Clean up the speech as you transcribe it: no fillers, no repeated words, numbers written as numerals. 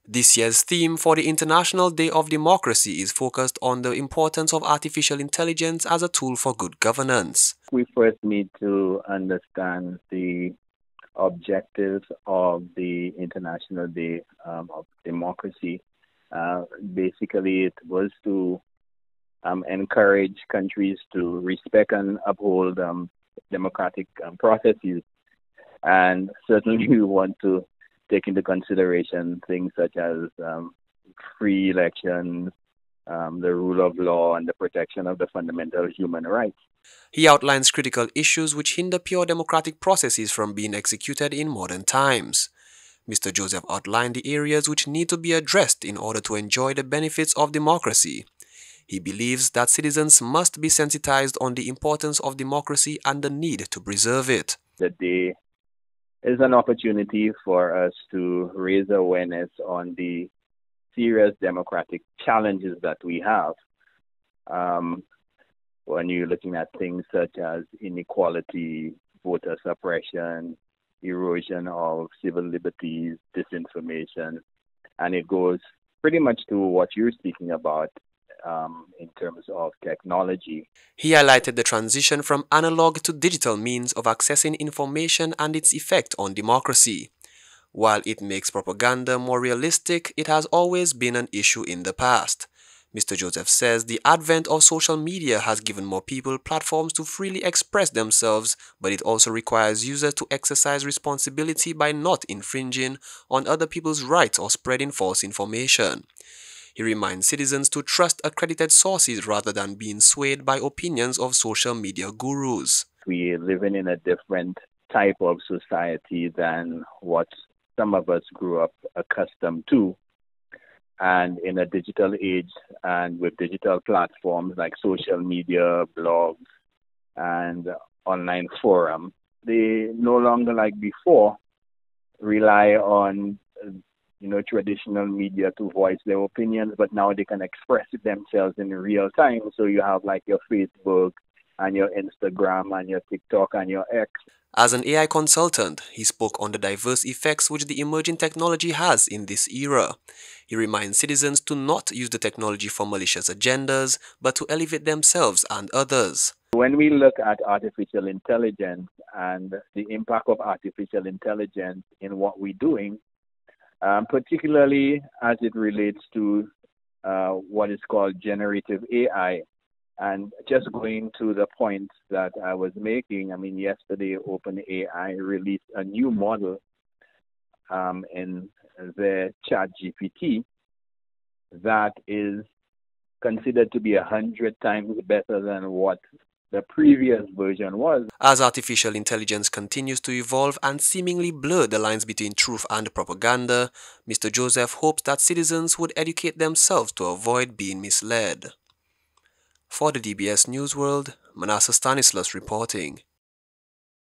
This year's theme for the International Day of Democracy is focused on the importance of artificial intelligence as a tool for good governance. We first need to understand the objectives of the International Day of Democracy. Basically, it was to encourage countries to respect and uphold democratic processes. And certainly, we want to take into consideration things such as free elections, the rule of law, and the protection of the fundamental human rights. He outlines critical issues which hinder pure democratic processes from being executed in modern times. Mr. Joseph outlined the areas which need to be addressed in order to enjoy the benefits of democracy. He believes that citizens must be sensitized on the importance of democracy and the need to preserve it. The day is an opportunity for us to raise awareness on the serious democratic challenges that we have. When you're looking at things such as inequality, voter suppression, erosion of civil liberties, disinformation, and it goes pretty much to what you're speaking about in terms of technology. He highlighted the transition from analog to digital means of accessing information and its effect on democracy. While it makes propaganda more realistic, it has always been an issue in the past. Mr. Joseph says the advent of social media has given more people platforms to freely express themselves, but it also requires users to exercise responsibility by not infringing on other people's rights or spreading false information. He reminds citizens to trust accredited sources rather than being swayed by opinions of social media gurus. We're living in a different type of society than what some of us grew up accustomed to. And in a digital age and with digital platforms like social media, blogs, and online forums, they no longer, like before, rely on traditional media to voice their opinions, but now they can express it themselves in real time. So you have like your Facebook and your Instagram and your TikTok and your X. As an AI consultant, he spoke on the diverse effects which the emerging technology has in this era. He reminds citizens to not use the technology for malicious agendas, but to elevate themselves and others. When we look at artificial intelligence and the impact of artificial intelligence in what we're doing, particularly as it relates to what is called generative AI. And just going to the point that I was making, I mean, yesterday OpenAI released a new model in the ChatGPT that is considered to be 100 times better than what the previous version was. As artificial intelligence continues to evolve and seemingly blur the lines between truth and propaganda, Mr. Joseph hopes that citizens would educate themselves to avoid being misled. For the DBS News World, Manasseh Stanislas reporting.